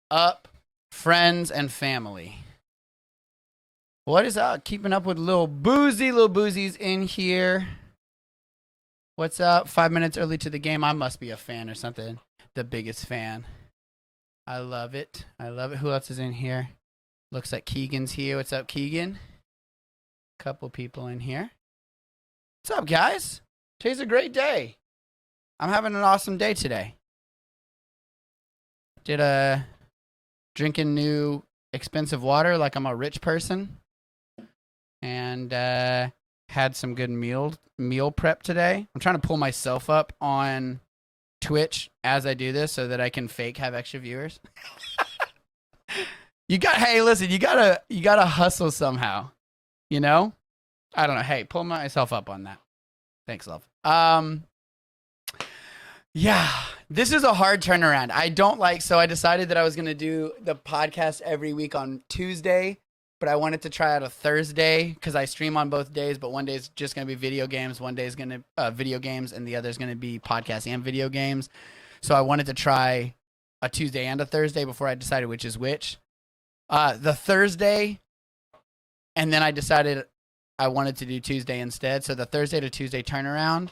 up, friends and family? What is up? Keeping up with Lil Boozy. Lil Boozy's in here. What's up? 5 minutes early to the game. I must be a fan or something. The biggest fan. I love it. I love it. Who else is in here? Looks like Keegan's here. What's up, Keegan? Couple people in here. What's up, guys? Today's a great day. I'm having an awesome day today. Drinking new expensive water like I'm a rich person. And had some good meal prep today. I'm trying to pull myself up on Twitch as I do this so that I can fake have extra viewers. Hey, listen, you gotta hustle somehow. You know? I don't know. Hey, pull myself up on that. Thanks, love. Yeah, this is a hard turnaround. So I decided that I was going to do the podcast every week on Tuesday, but I wanted to try out a Thursday because I stream on both days, but one day is just going to be video games, one day is going to video games, and the other is going to be podcast and video games. So I wanted to try a Tuesday and a Thursday before I decided which is which. The Thursday, and then I decided I wanted to do Tuesday instead. So the Thursday to Tuesday turnaround,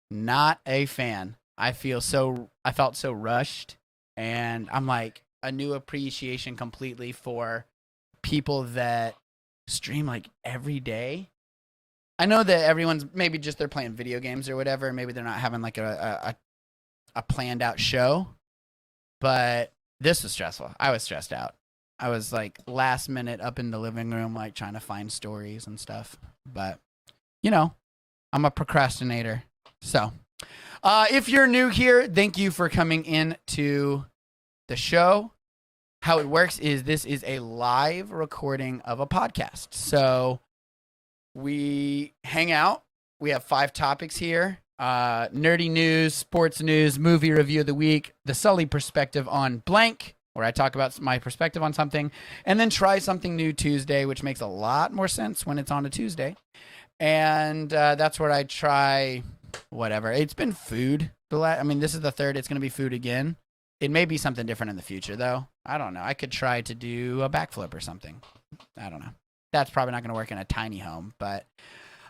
not a fan. I felt so rushed, and I'm like a new appreciation completely for people that stream like every day. I know that everyone's maybe just they're playing video games or whatever. Maybe they're not having like a planned out show, but this was stressful. I was stressed out. I was like last minute up in the living room, like trying to find stories and stuff. But, you know, I'm a procrastinator. So if you're new here, thank you for coming in to the show. How it works is this is a live recording of a podcast. So we hang out. We have 5 topics here. Nerdy news, sports news, movie review of the week, the Sully perspective on blank, where I talk about my perspective on something, and then try something new Tuesday, which makes a lot more sense when it's on a Tuesday. And that's where I try whatever. It's been food. This is the third. It's going to be food again. It may be something different in the future, though. I don't know. I could try to do a backflip or something. I don't know. That's probably not going to work in a tiny home. But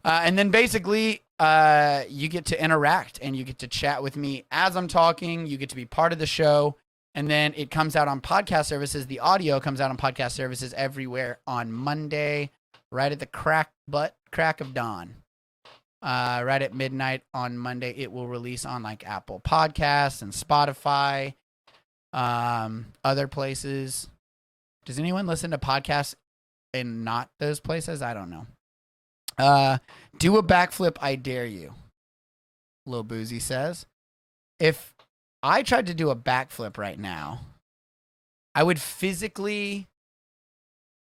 and then basically you get to interact and you get to chat with me as I'm talking. You get to be part of the show. And then it comes out on podcast services. The audio comes out on podcast services everywhere on Monday, right at the crack of dawn. Right at midnight on Monday, it will release on like Apple Podcasts and Spotify, other places. Does anyone listen to podcasts in not those places? I don't know. Do a backflip, I dare you, Lil Boozy says. If I tried to do a backflip right now, I would physically.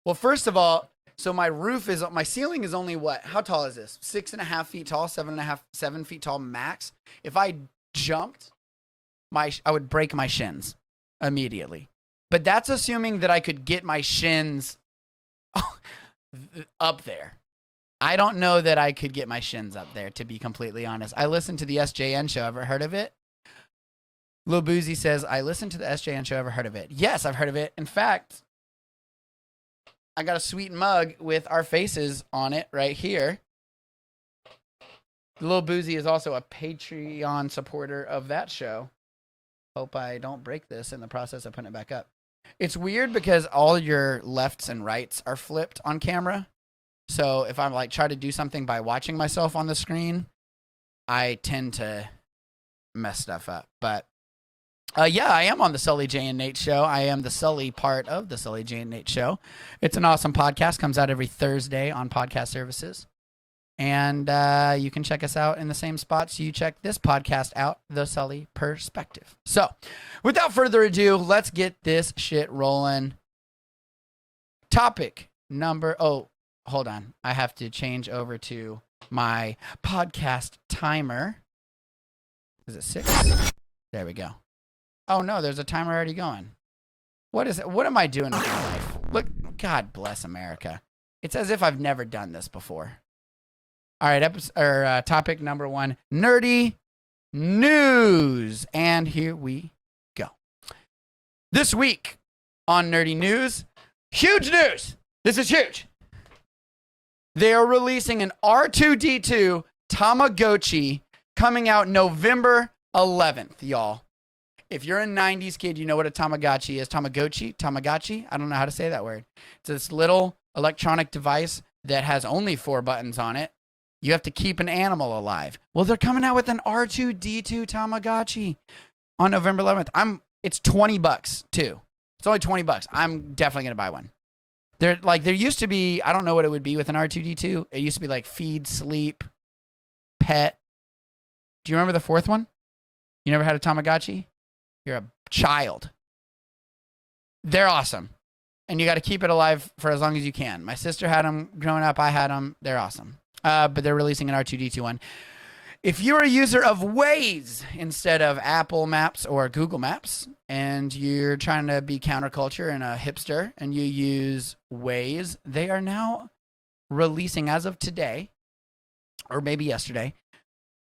Well, first of all, so my ceiling is only what? How tall is this? 6.5 feet tall, 7 feet tall max. If I jumped, I would break my shins immediately. But that's assuming that I could get my shins up there. I don't know that I could get my shins up there, to be completely honest. I listened to the SJN show. Ever heard of it? Lil Boozy says, I listened to the SJN show. Ever heard of it? Yes, I've heard of it. In fact, I got a sweet mug with our faces on it right here. Lil Boozy is also a Patreon supporter of that show. Hope I don't break this in the process of putting it back up. It's weird because all your lefts and rights are flipped on camera. So if I'm like try to do something by watching myself on the screen, I tend to mess stuff up. But yeah, I am on the Sully J and Nate show. I am the Sully part of the Sully J and Nate show. It's an awesome podcast. Comes out every Thursday on podcast services. And you can check us out in the same spots you check this podcast out, The Sully Perspective. So without further ado, let's get this shit rolling. Topic number... Oh, hold on. I have to change over to my podcast timer. Is it 6? There we go. Oh, no, there's a timer already going. What is it? What am I doing with my life? Look, God bless America. It's as if I've never done this before. All right, topic number 1, nerdy news. And here we go. This week, on Nerdy News. Huge news. This is huge. They are releasing an R2-D2 Tamagotchi coming out November 11th, y'all. If you're a 90s kid, you know what a Tamagotchi is. Tamagotchi? I don't know how to say that word. It's this little electronic device that has only 4 buttons on it. You have to keep an animal alive. Well, they're coming out with an R2-D2 Tamagotchi on November 11th. It's $20 too. It's only $20. I'm definitely going to buy one. There used to be, I don't know what it would be with an R2-D2. It used to be like feed, sleep, pet. Do you remember the 4th one? You never had a Tamagotchi? You're a child. They're awesome. And you got to keep it alive for as long as you can. My sister had them growing up. I had them. They're awesome. But they're releasing an R2-D2 one. If you're a user of Waze instead of Apple Maps or Google Maps, and you're trying to be counterculture and a hipster, and you use Waze, they are now releasing, as of today, or maybe yesterday,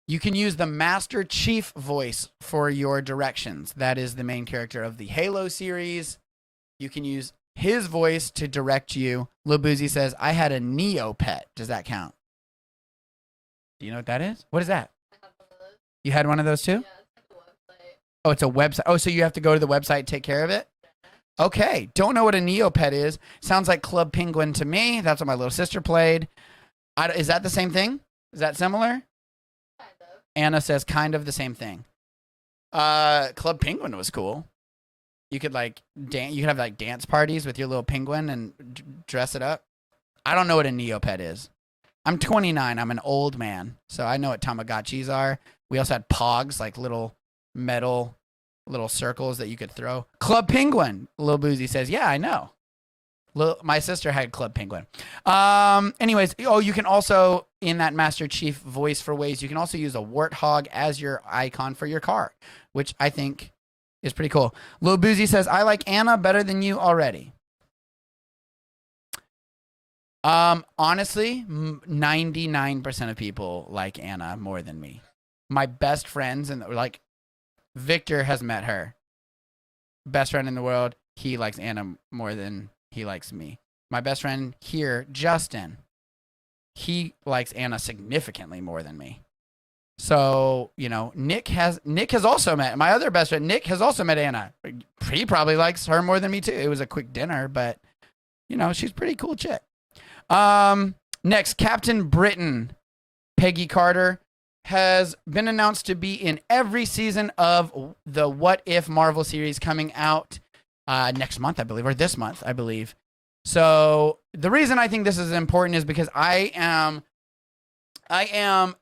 you can use the Master Chief voice for your directions. That is the main character of the Halo series. You can use his voice to direct you. Lil Boozy says, I had a Neopet. Does that count? Do you know what that is? What is that? I have one of those. You had one of those too? Yeah, it's like a website. Oh, it's a website. Oh, so you have to go to the website and take care of it? Okay. Don't know what a Neopet is. Sounds like Club Penguin to me. That's what my little sister played. Is that the same thing? Is that similar? Kind of. Anna says kind of the same thing. Club Penguin was cool. You could you could have like dance parties with your little penguin and dress it up. I don't know what a Neopet is. I'm 29. I'm an old man, so I know what Tamagotchis are. We also had Pogs, like little metal little circles that you could throw. Club Penguin, Lil Boozy says, yeah, I know. My sister had Club Penguin. Anyways, you can also, in that Master Chief voice for Waze, you can also use a warthog as your icon for your car, which I think is pretty cool. Lil Boozy says, I like Anna better than you already. Honestly, 99% of people like Anna more than me. My best friends, and like Victor has met her. Best friend in the world. He likes Anna more than he likes me. My best friend here, Justin, he likes Anna significantly more than me. So, Nick has also met, my other best friend, Nick, has also met Anna. He probably likes her more than me too. It was a quick dinner, but, she's a pretty cool chick. Next, Captain Britain, Peggy Carter, has been announced to be in every season of the What If Marvel series coming out next month, I believe, or this month, I believe. So the reason I think this is important is because I am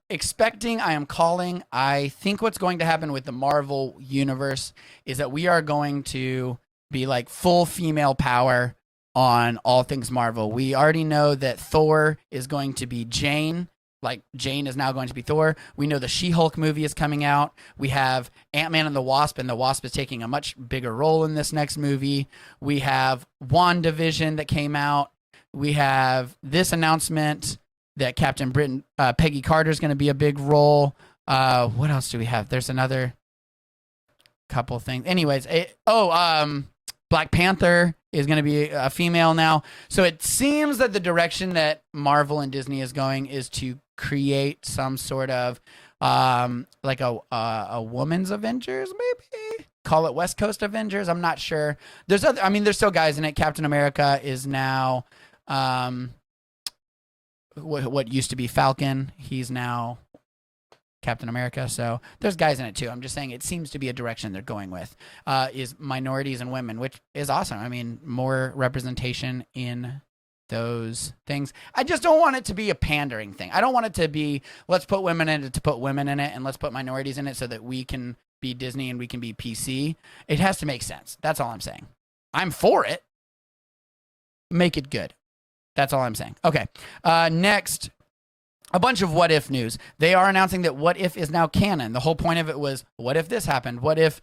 expecting, I am calling, I think what's going to happen with the Marvel universe is that we are going to be like full female power on all things Marvel. We already know that Thor is going to be Jane. Like, Jane is now going to be Thor. We know the She-Hulk movie is coming out. We have Ant-Man and the Wasp is taking a much bigger role in this next movie. We have WandaVision that came out. We have this announcement that Captain Britain, Peggy Carter is going to be a big role. What else do we have? There's another couple things. Anyways, Black Panther is going to be a female now. So it seems that the direction that Marvel and Disney is going is to create some sort of like a woman's Avengers, maybe call it West Coast Avengers. I'm not sure. There's still guys in it. Captain America is now what used to be Falcon. He's now Captain America. So there's guys in it too. I'm just saying it seems to be a direction they're going with, is minorities and women, which is awesome. I mean, more representation in those things. I just don't want it to be a pandering thing. I don't want it to be, let's put women in it to put women in it, and let's put minorities in it so that we can be Disney and we can be PC. It has to make sense. That's all I'm saying. I'm for it. Make it good. That's all I'm saying. Okay. Next, a bunch of What If news. They are announcing that What If is now canon. The whole point of it was, what if this happened? What if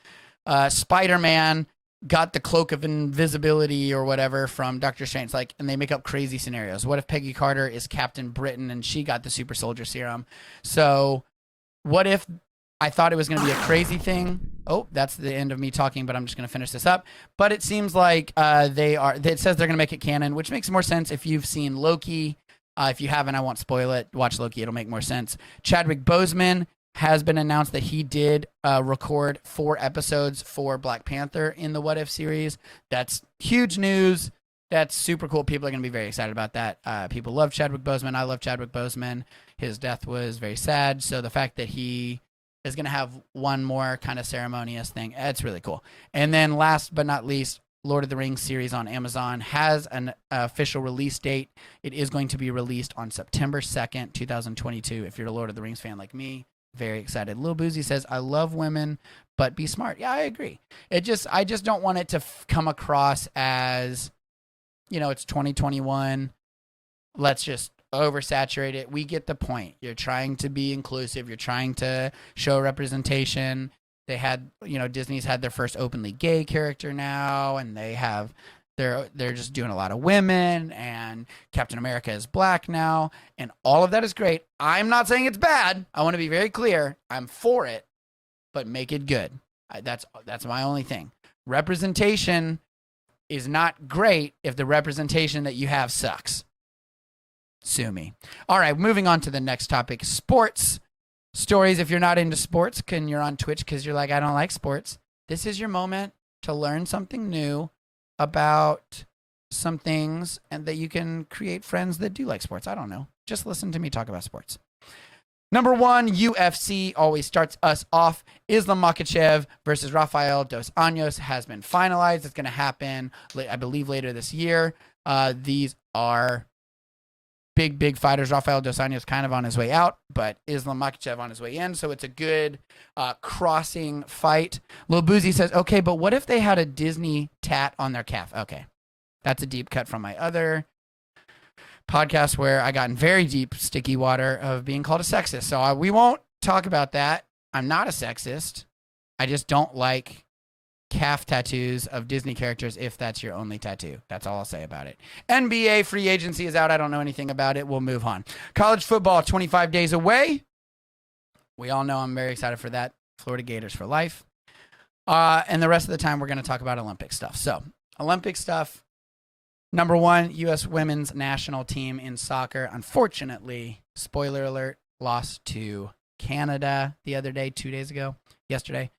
Spider-Man got the cloak of invisibility or whatever from Doctor Strange? And they make up crazy scenarios. What if Peggy Carter is Captain Britain and she got the super soldier serum? So what if I thought it was going to be a crazy thing. Oh, that's the end of me talking, but I'm just going to finish this up. But it seems like it says they're going to make it canon, which makes more sense if you've seen Loki. If you haven't, I won't spoil it. Watch Loki. It'll make more sense. Chadwick Boseman has been announced that he did record 4 episodes for Black Panther in the What If series. That's huge news. That's super cool. People are going to be very excited about that. People love Chadwick Boseman. I love Chadwick Boseman. His death was very sad. So the fact that he is going to have one more kind of ceremonious thing, it's really cool. And then last but not least, Lord of the Rings series on Amazon has an official release date. It is going to be released on September 2nd, 2022. If you're a Lord of the Rings fan like me, very excited. Lil Boozy says, I love women, but be smart. Yeah, I agree. I just don't want it to come across as, it's 2021. Let's just oversaturate it. We get the point. You're trying to be inclusive. You're trying to show representation. They had, Disney's had their first openly gay character now, and they're just doing a lot of women, and Captain America is black now, and all of that is great. I'm not saying it's bad. I want to be very clear. I'm for it, but make it good. That's my only thing. Representation is not great if the representation that you have sucks. Sue me. All right, moving on to the next topic, sports stories. If you're not into sports, you're on Twitch because you're like, I don't like sports. This is your moment to learn something new about some things and that you can create friends that do like sports. I don't know. Just listen to me talk about sports. Number 1, UFC always starts us off. Islam Makhachev versus Rafael Dos Anjos has been finalized. It's going to happen, I believe, later this year. These are big fighters. Rafael Dos Anjos kind of on his way out, but Islam Makhachev on his way in. So it's a good crossing fight. Lil Boozy says, okay, but what if they had a Disney tat on their calf? Okay, that's a deep cut from my other podcast where I got in very deep, sticky water of being called a sexist. So we won't talk about that. I'm not a sexist. I just don't like calf tattoos of Disney characters if that's your only tattoo. That's all I'll say about it. NBA free agency is out. I don't know anything about it. We'll move on. College football, 25 days away. We all know I'm very excited for that. Florida Gators for life. And the rest of the time, we're going to talk about Olympic stuff. So, Olympic stuff. Number 1, U.S. women's national team in soccer. Unfortunately, spoiler alert, lost to Canada the other day, 2 days ago. Yesterday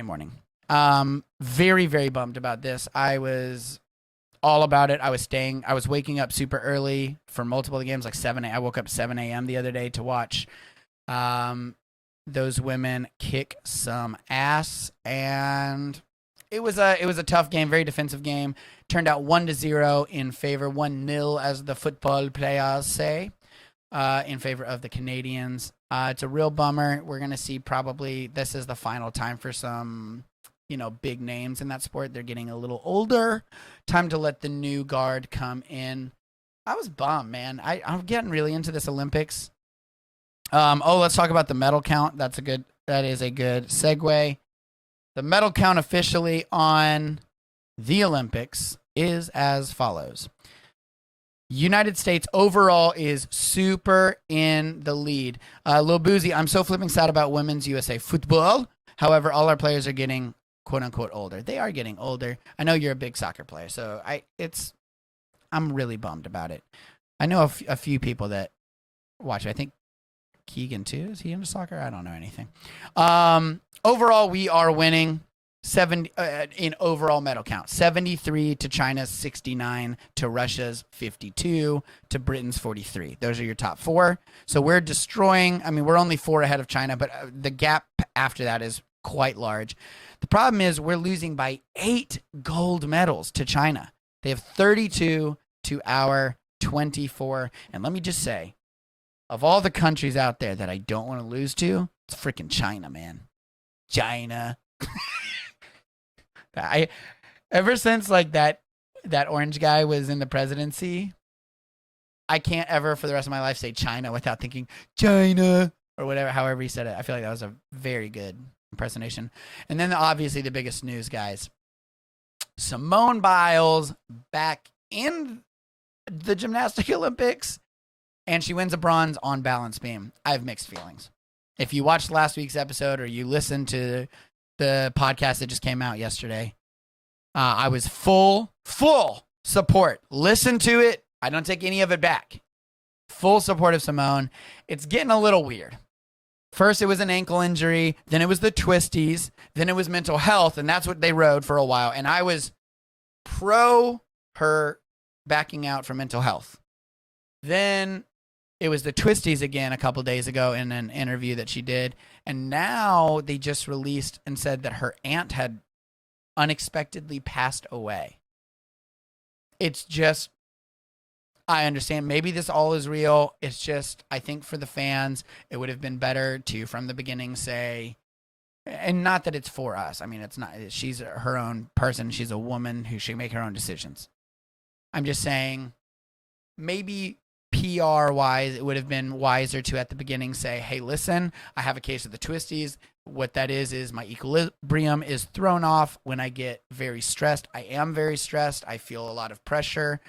morning. Very, very bummed about this. I was all about it. I was waking up super early for multiple games, like 7 a.m. I woke up 7 a.m. the other day to watch those women kick some ass, and it was a tough game, very defensive game. Turned out 1-0 in favor, 1-0 as the football players say, in favor of the Canadians. It's a real bummer. We're gonna see probably this is the final time for some big names in that sport. They're getting a little older. Time to let the new guard come in. I was bummed, man. I'm getting really into this Olympics. Let's talk about the medal count. That is a good segue. The medal count officially on the Olympics is as follows. United States overall is super in the lead. Lil Boozy, I'm so flipping sad about women's USA football. However, all our players are getting quote unquote older. They are getting older. I know you're a big soccer player, so I'm really bummed about it. I know a few people that watch. I think Keegan too. Is he into soccer? I don't know anything. Overall, we are winning 70 in overall medal count. 73 to China's 69 to Russia's 52 to Britain's 43. Those are your top 4. So we're destroying. I mean, we're only 4 ahead of China, but the gap after that is quite large. The problem is we're losing by 8 gold medals to China. They have 32 to our 24. And let me just say, of all the countries out there that I don't want to lose to, it's freaking China, man. China. Ever since like that orange guy was in the presidency, I can't ever for the rest of my life say China without thinking China or whatever, however he said it. I feel like that was a very good impersonation. And then obviously the biggest news, guys. Simone Biles back in the gymnastic Olympics, and she wins a bronze on balance beam. I have mixed feelings. If you watched last week's episode or you listened to the podcast that just came out yesterday, I was full support. Listen to it. I don't take any of it back. Full support of Simone. It's getting a little weird. First, it was an ankle injury. Then it was the twisties. Then it was mental health. And that's what they rode for a while. And I was pro her backing out for mental health. Then it was the twisties again a couple days ago in an interview that she did. And now they just released and said that her aunt had unexpectedly passed away. It's just, I understand maybe this all is real. It's just, I think for the fans, it would have been better to, from the beginning, say, and not that it's for us. I mean, it's not, she's her own person. She's a woman who should make her own decisions. I'm just saying, maybe PR-wise, it would have been wiser to, at the beginning, say, hey, listen, I have a case of the twisties. What that is my equilibrium is thrown off when I get very stressed. I am very stressed. I feel a lot of pressure.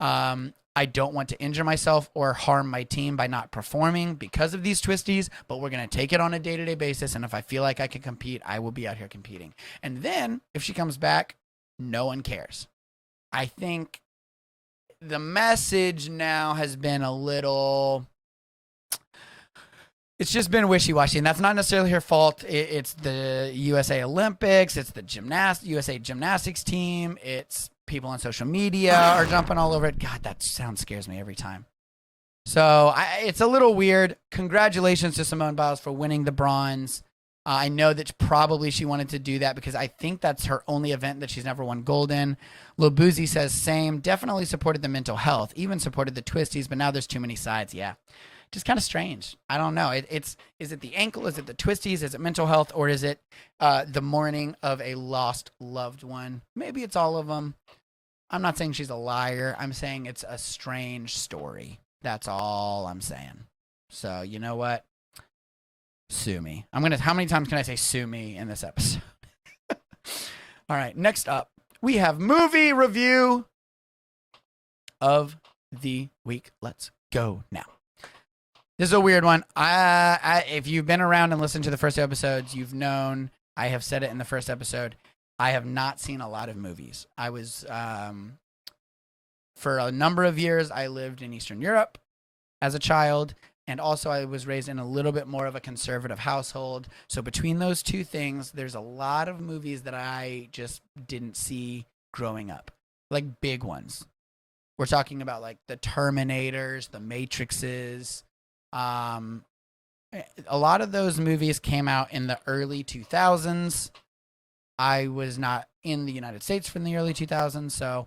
I don't want to injure myself or harm my team by not performing because of these twisties, but we're going to take it on a day-to-day basis, and if I feel like I can compete, I will be out here competing. And then, if she comes back, no one cares. I think the message now has been a little, it's just been wishy-washy, and that's not necessarily her fault. It's the USA Olympics, it's the USA gymnastics team, it's people on social media are jumping all over it. God, that sound scares me every time. So it's a little weird. Congratulations to Simone Biles for winning the bronze. I know that probably she wanted to do that because I think that's her only event that she's never won gold in. Lil Boozy says same. Definitely supported the mental health. Even supported the twisties, but now there's too many sides. Yeah. Just kind of strange. I don't know. Is it the ankle? Is it the twisties? Is it mental health? Or is it the mourning of a lost loved one? Maybe it's all of them. I'm not saying she's a liar. I'm saying it's a strange story. That's all I'm saying. So, you know what? Sue me. How many times can I say sue me in this episode? All right. Next up, we have movie review of the week. Let's go now. This is a weird one. If you've been around and listened to the first episodes, you've known, I have said it in the first episode, I have not seen a lot of movies. I was, for a number of years, I lived in Eastern Europe as a child, and also I was raised in a little bit more of a conservative household. So between those two things, there's a lot of movies that I just didn't see growing up, like big ones. We're talking about like the Terminators, the Matrixes. A lot of those movies came out in the early 2000s. I was not in the United States from the early 2000s, so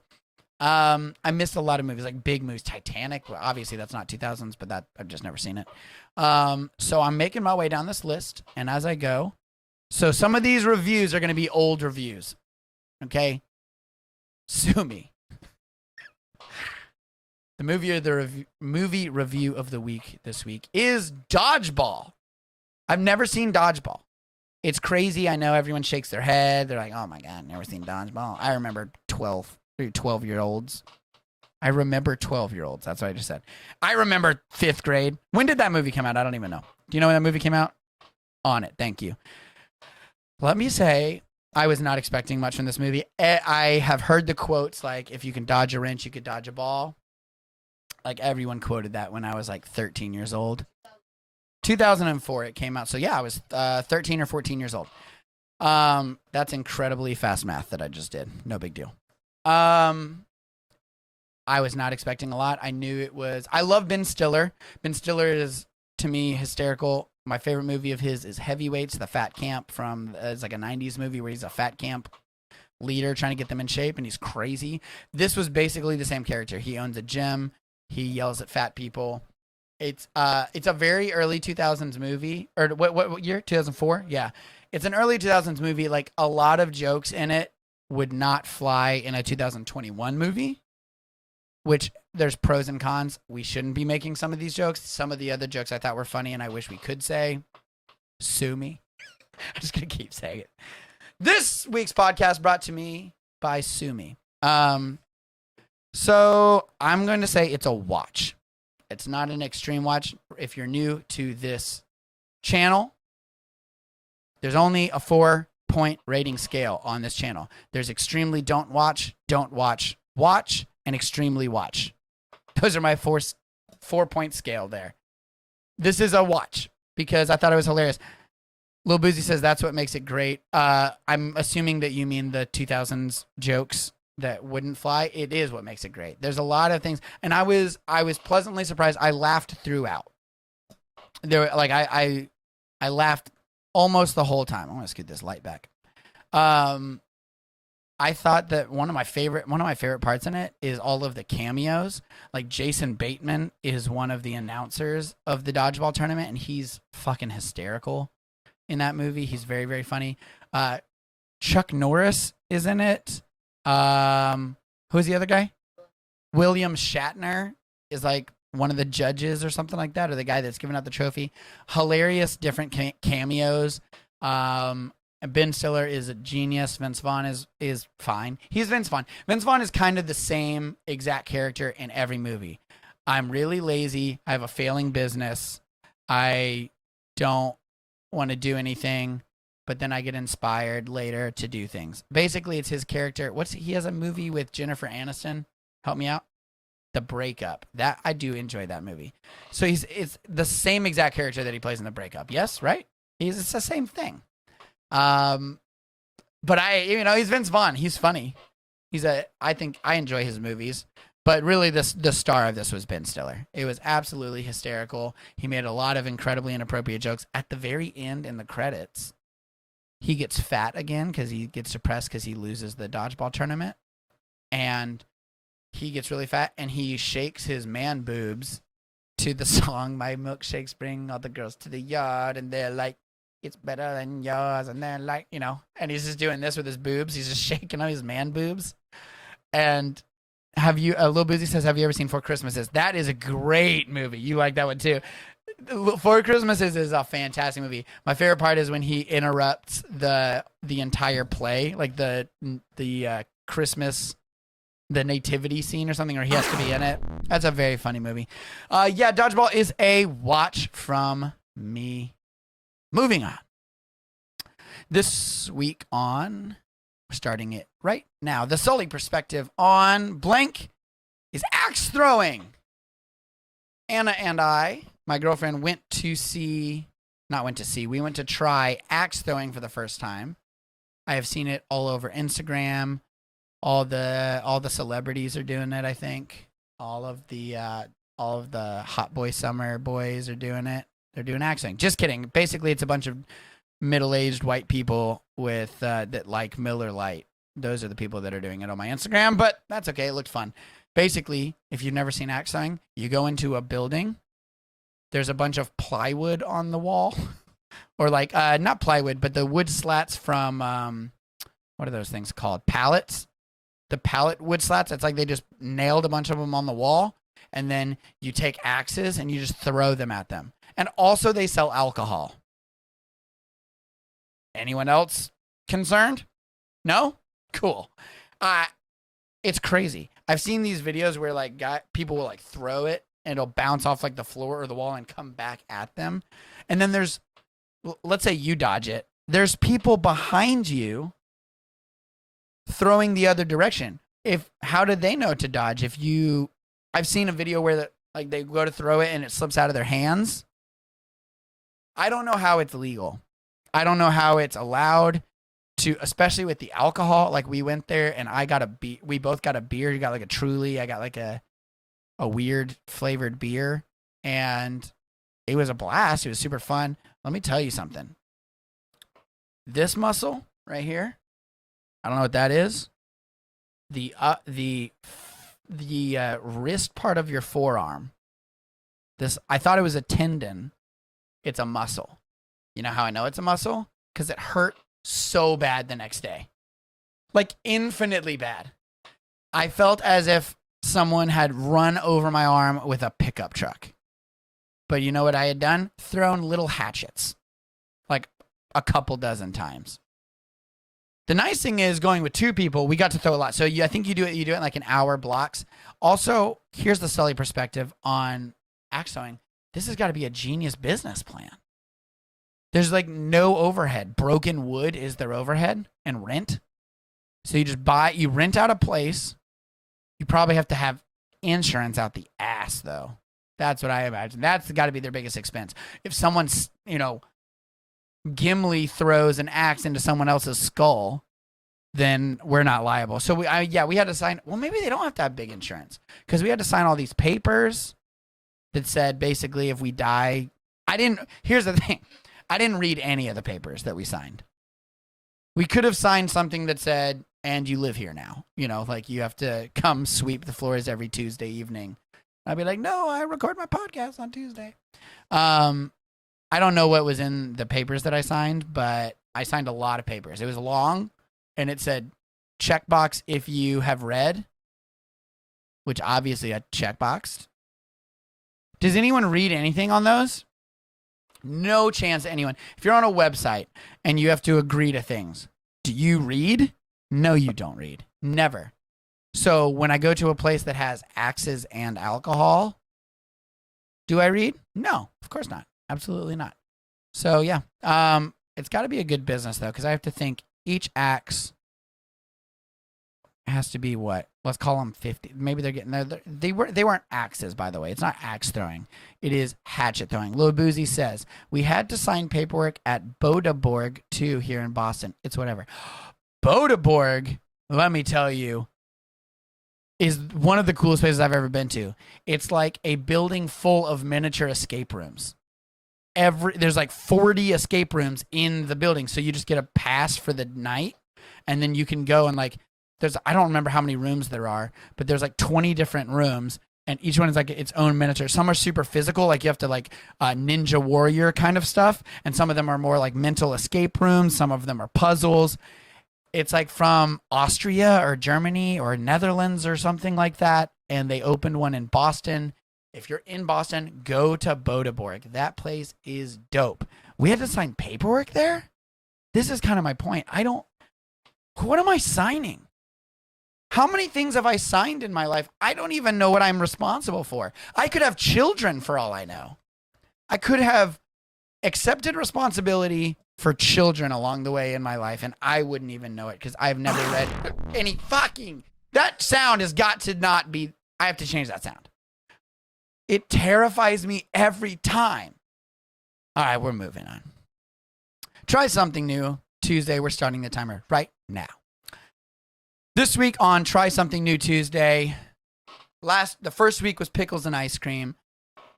I missed a lot of movies, like big movies. Titanic, well, obviously that's not 2000s, but that I've just never seen it. So I'm making my way down this list, and as I go, so some of these reviews are going to be old reviews, okay? Sue me. The movie review of the week this week is Dodgeball. I've never seen Dodgeball. It's crazy. I know everyone shakes their head. They're like, oh my God, never seen Dodgeball. I remember 12-year-olds. I remember 12-year-olds. That's what I just said. I remember 5th grade. When did that movie come out? I don't even know. Do you know when that movie came out? On it. Thank you. Let me say, I was not expecting much from this movie. I have heard the quotes like, if you can dodge a wrench, you could dodge a ball. Like everyone quoted that when I was like 13 years old. 2004 it came out. So yeah, I was 13 or 14 years old. That's incredibly fast math that I just did. No big deal. I was not expecting a lot. I knew it was, I love Ben Stiller. Ben Stiller is, to me, hysterical. My favorite movie of his is Heavyweights, the fat camp from, it's like a 90s movie where he's a fat camp leader trying to get them in shape, and he's crazy. This was basically the same character. He owns a gym. He yells at fat people. It's a very early 2000s movie. Or what year? 2004? Yeah. It's an early 2000s movie. Like, a lot of jokes in it would not fly in a 2021 movie, which there's pros and cons. We shouldn't be making some of these jokes. Some of the other jokes I thought were funny and I wish we could say. Sue me. I'm just going to keep saying it. This week's podcast brought to me by Sue Me. So I'm going to say it's a watch. It's not an extreme watch. If you're new to this channel, there's only a 4-point rating scale on this channel. There's extremely don't watch, watch, and extremely watch. Those are my 4-point scale there. This is a watch because I thought it was hilarious. Lil Boozy says that's what makes it great. I'm assuming that you mean the 2000s jokes that wouldn't fly. It is what makes it great. There's a lot of things, and I was pleasantly surprised. I laughed throughout. I laughed almost the whole time. I'm gonna scoot this light back. I thought that one of my favorite parts in it is all of the cameos. Like Jason Bateman is one of the announcers of the dodgeball tournament, and he's fucking hysterical in that movie. He's very, very funny. Chuck Norris is in it. Who's the other guy? William Shatner is like one of the judges or something like that, or the guy that's giving out the trophy. Hilarious different cameos. Ben Stiller is a genius. Vince Vaughn is fine. He's Vince Vaughn. Vince Vaughn is kind of the same exact character in every movie. I'm really lazy. I have a failing business. I don't want to do anything, but then I get inspired later to do things. Basically, it's his character. He has a movie with Jennifer Aniston. Help me out. The Breakup. That I do enjoy that movie. So it's the same exact character that he plays in The Breakup. Yes, right? It's the same thing. But he's Vince Vaughn. He's funny. I think I enjoy his movies, but really the star of this was Ben Stiller. It was absolutely hysterical. He made a lot of incredibly inappropriate jokes at the very end in the credits. He gets fat again because he gets depressed because he loses the dodgeball tournament, and he gets really fat and he shakes his man boobs to the song "My Milkshakes Bring All the Girls to the Yard," and they're like, "It's better than yours," and then and he's just doing this with his boobs. He's just shaking on his man boobs. And Lil Boozy says, have you ever seen Four Christmases? That is a great movie. You like that one too. Four Christmases is a fantastic movie. My favorite part is when he interrupts the entire play, like the Christmas, the nativity scene or something, or he has to be in it. That's a very funny movie. Dodgeball is a watch from me. Moving on. This week we're starting it right now. The Sully perspective on blank is axe throwing. Anna and I, my girlfriend, we went to try axe throwing for the first time. I have seen it all over Instagram. All the celebrities are doing it, I think. All of the hot boy summer boys are doing it. They're doing axe throwing. Just kidding. Basically, it's a bunch of middle-aged white people with that like Miller Lite. Those are the people that are doing it on my Instagram, but that's okay. It looked fun. Basically, if you've never seen axe throwing, you go into a building. There's a bunch of plywood on the wall, or not plywood, but the wood slats from what are those things called? Pallets. The pallet wood slats. It's like they just nailed a bunch of them on the wall, and then you take axes and you just throw them at them. And also they sell alcohol. Anyone else concerned? No? Cool. It's crazy. I've seen these videos where people will throw it and it'll bounce off the floor or the wall and come back at them. And then let's say you dodge it. There's people behind you throwing the other direction. How did they know to dodge? I've seen a video where they go to throw it and it slips out of their hands. I don't know how it's legal. I don't know how it's allowed to, especially with the alcohol. We went there and we both got a beer. You got a Truly. I got a weird flavored beer, and it was a blast. It was super fun. Let me tell you something. This muscle right here, I don't know what that is. The wrist part of your forearm. I thought it was a tendon. It's a muscle. You know how I know it's a muscle? Because it hurt so bad the next day. Infinitely bad. I felt as if someone had run over my arm with a pickup truck. But you know what I had done? Thrown little hatchets. A couple dozen times. The nice thing is going with two people, we got to throw a lot. So I think you do it in hour blocks. Also, here's the Sully perspective on axe throwing. This has got to be a genius business plan. There's like no overhead. Broken wood is their overhead and rent. So you rent out a place. You probably have to have insurance out the ass, though. That's what I imagine. That's got to be their biggest expense. If someone's, Gimli throws an axe into someone else's skull, then we're not liable. So we had to sign. Well, maybe they don't have to have big insurance because we had to sign all these papers that said basically if we die. Here's the thing. I didn't read any of the papers that we signed. We could have signed something that said, and you live here now. Like you have to come sweep the floors every Tuesday evening. I'd be like, no, I record my podcast on Tuesday. I don't know what was in the papers that I signed, but I signed a lot of papers. It was long, and it said, checkbox if you have read, which obviously I checkboxed. Does anyone read anything on those? No chance anyone. If you're on a website and you have to agree to things, do you read? No, you don't read. Never. So when I go to a place that has axes and alcohol, do I read? No, of course not. Absolutely not. So yeah, it's got to be a good business though, because I have to think each axe has to be what? Let's call them 50. Maybe they're getting there. They weren't axes, by the way. It's not axe throwing. It is hatchet throwing. Lil Boozy says we had to sign paperwork at Bodeborg too here in Boston. It's whatever. Bodeborg, let me tell you, is one of the coolest places I've ever been to. It's like a building full of miniature escape rooms. There's like 40 escape rooms in the building, so you just get a pass for the night, and then you can go and like I don't remember how many rooms there are, but there's like 20 different rooms, and each one is like its own miniature. Some are super physical, like you have to like Ninja Warrior kind of stuff, and some of them are more like mental escape rooms. Some of them are puzzles. It's like from Austria or Germany or Netherlands or something like that, and they opened one in Boston. If you're in Boston, go to Bodeborg. That place is dope. We had to sign paperwork there? This is kind of my point. What am I signing? How many things have I signed in my life? I don't even know what I'm responsible for. I could have children for all I know. I could have accepted responsibility for children along the way in my life, and I wouldn't even know it because I've never read any fucking... That sound has got to not be... I have to change that sound. It terrifies me every time. All right, we're moving on. Try something new. Tuesday, we're starting the timer right now. This week on Try Something New Tuesday, the first week was pickles and ice cream.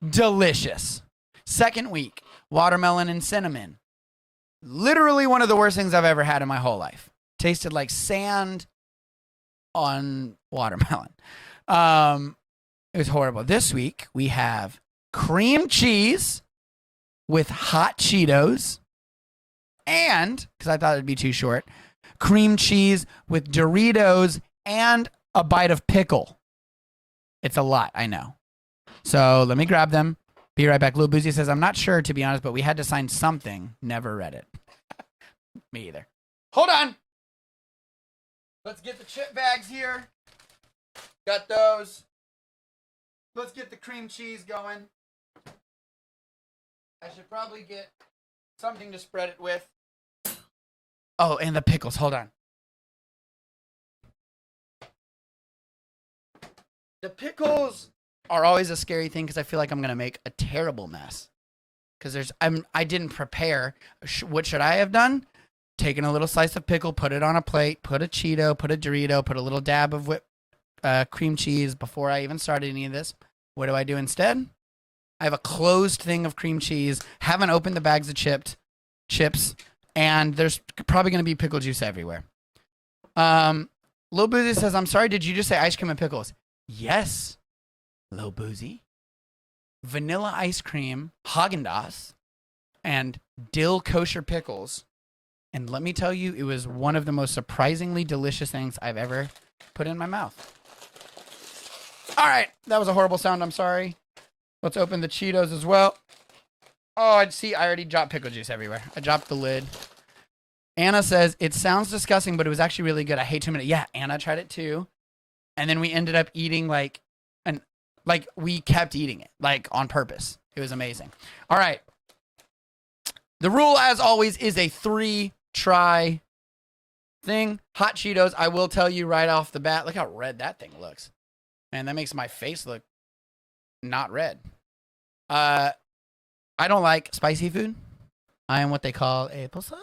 Delicious. Second week, watermelon and cinnamon. Literally one of the worst things I've ever had in my whole life. Tasted like sand on watermelon. It was horrible. This week, we have cream cheese with hot Cheetos and, because I thought it'd be too short, cream cheese with Doritos and a bite of pickle. It's a lot, I know. So let me grab them. Be right back. Lil Boozy says, I'm not sure, to be honest, but we had to sign something. Never read it. Me either. Hold on. Let's get the chip bags here. Got those. Let's get the cream cheese going. I should probably get something to spread it with. Oh, and the pickles. Hold on. The pickles are always a scary thing because I feel like I'm going to make a terrible mess. Because I didn't prepare. What should I have done? Taken a little slice of pickle, put it on a plate, put a Cheeto, put a Dorito, put a little dab of cream cheese before I even started any of this. What do I do instead? I have a closed thing of cream cheese, haven't opened the bags of chips, and there's probably going to be pickle juice everywhere. Lil Boozy says, I'm sorry, did you just say ice cream and pickles? Yes, Lil Boozy. Vanilla ice cream, Haagen-Dazs, and dill kosher pickles. And let me tell you, it was one of the most surprisingly delicious things I've ever put in my mouth. All right, that was a horrible sound. I'm sorry. Let's open the Cheetos as well. Oh, I already dropped pickle juice everywhere. I dropped the lid. Anna says, it sounds disgusting, but it was actually really good. I hate 2 minutes. Yeah, Anna tried it too. And then we ended up eating we kept eating it, like on purpose. It was amazing. All right. The rule, as always, is a 3-try thing. Hot Cheetos, I will tell you right off the bat. Look how red that thing looks. Man, that makes my face look not red. I don't like spicy food. I am what they call a pussy.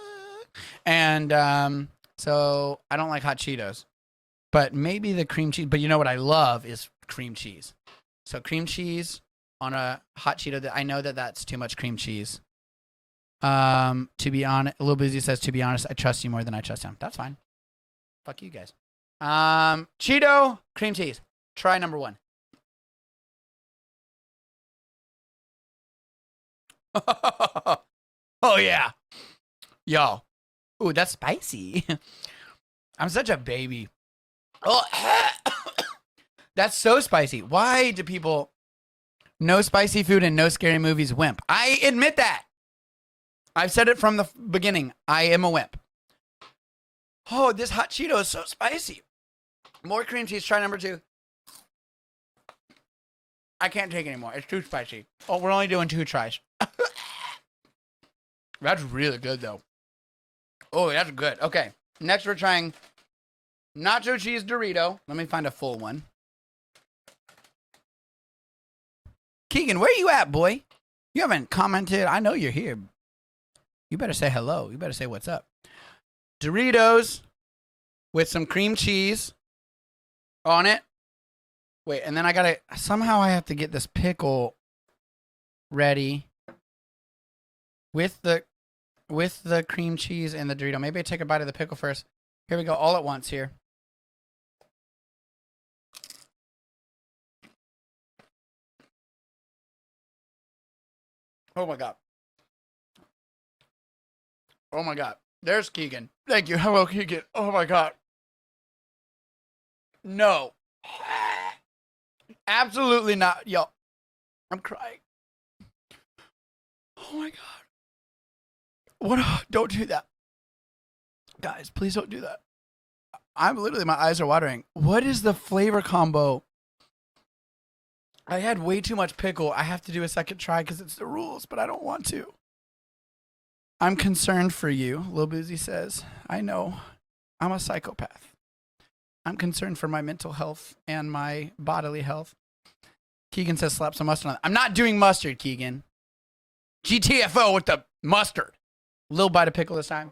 And so I don't like hot Cheetos. But maybe the cream cheese. But you know what I love is cream cheese. So cream cheese on a hot Cheeto. I know that that's too much cream cheese. To be honest, Lil Boozy says, to be honest, I trust you more than I trust him. That's fine. Fuck you guys. Cheeto, cream cheese. Try number 1. Oh, yeah. Yo. Ooh, that's spicy. I'm such a baby. Oh, that's so spicy. Why do people no spicy food and no scary movies wimp? I admit that. I've said it from the beginning. I am a wimp. Oh, this hot Cheeto is so spicy. More cream cheese. Try number 2. I can't take it anymore. It's too spicy. Oh, we're only doing 2 tries. That's really good, though. Oh, that's good. Okay. Next, we're trying nacho cheese Dorito. Let me find a full one. Keegan, where you at, boy? You haven't commented. I know you're here. You better say hello. You better say what's up. Doritos with some cream cheese on it. Wait, and then somehow I have to get this pickle ready with the cream cheese and the Dorito. Maybe I take a bite of the pickle first. Here we go, all at once here. Oh my God. Oh my God. There's Keegan. Thank you. Hello, Keegan. Oh my God. No. Absolutely not. Yo, I'm crying. Oh my God. What? Don't do that. Guys, please don't do that. I'm literally, my eyes are watering. What is the flavor combo? I had way too much pickle. I have to do a second try because it's the rules, but I don't want to. I'm concerned for you, Lil Boozy says. I know. I'm a psychopath. I'm concerned for my mental health and my bodily health. Keegan says slap some mustard on it. I'm not doing mustard, Keegan. GTFO with the mustard. Little bite of pickle this time.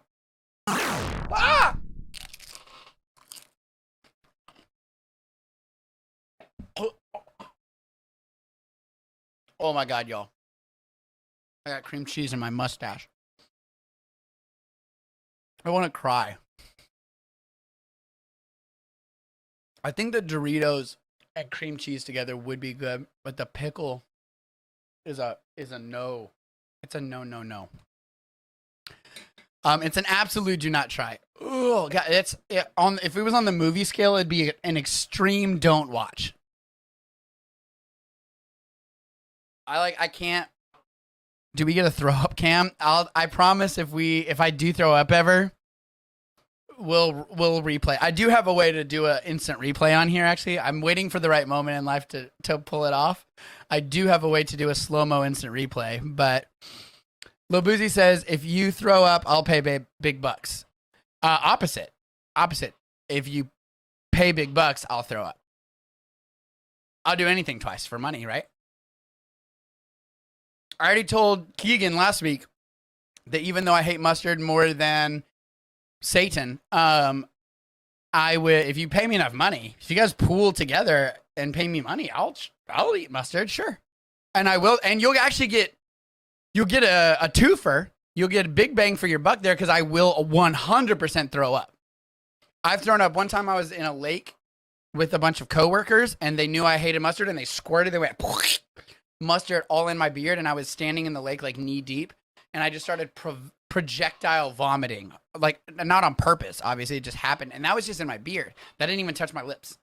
Ah! Oh my God, y'all. I got cream cheese in my mustache. I want to cry. I think the Doritos and cream cheese together would be good, but the pickle is a no. It's a no. It's an absolute do not try. Oh God, if it was on the movie scale, it'd be an extreme don't watch. I can't. Do we get a throw up cam? I promise if I do throw up ever, we'll replay. I do have a way to do an instant replay on here. Actually, I'm waiting for the right moment in life to pull it off. I do have a way to do a slow-mo instant replay, but Lil Boozy says if you throw up, I'll pay big bucks. Opposite. If you pay big bucks, I'll throw up. I'll do anything twice for money, right? I already told Keegan last week that even though I hate mustard more than Satan, I would, if you pay me enough money, if you guys pool together and pay me money, I'll eat mustard, sure. And I will, and you'll actually get a twofer. You'll get a big bang for your buck there because I will 100% throw up. I've thrown up. One time I was in a lake with a bunch of coworkers and they knew I hated mustard and they squirted. They went mustard all in my beard and I was standing in the lake like knee deep and I just started projectile vomiting. Like not on purpose, obviously. It just happened. And that was just in my beard. That didn't even touch my lips.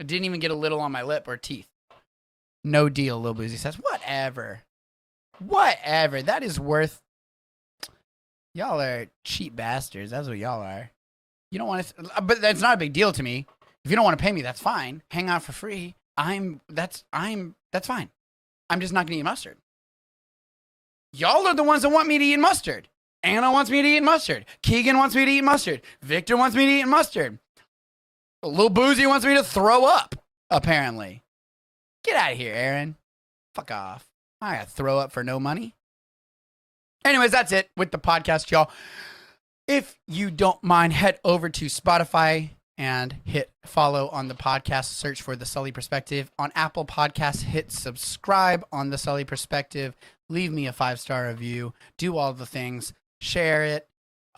It didn't even get a little on my lip or teeth. No deal, Lil Boozy says. Whatever. That is worth. Y'all are cheap bastards. That's what y'all are. You don't want to, but that's not a big deal to me. If you don't want to pay me, that's fine. Hang out for free. That's fine. I'm just not gonna eat mustard. Y'all are the ones that want me to eat mustard. Anna wants me to eat mustard. Keegan wants me to eat mustard. Victor wants me to eat mustard. Lil Boozy wants me to throw up, apparently. Get out of here, Aaron. Fuck off. I gotta throw up for no money. Anyways, that's it with the podcast, y'all. If you don't mind, head over to Spotify and hit follow on the podcast. Search for The Sully Perspective. On Apple Podcasts, hit subscribe on The Sully Perspective. Leave me a 5-star review. Do all the things. Share it.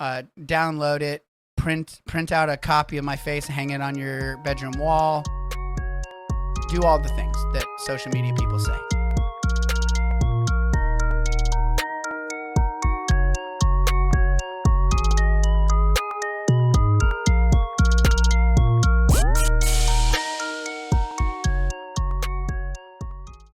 Download it. Print out a copy of my face and hang it on your bedroom wall. Do all the things that social media people say.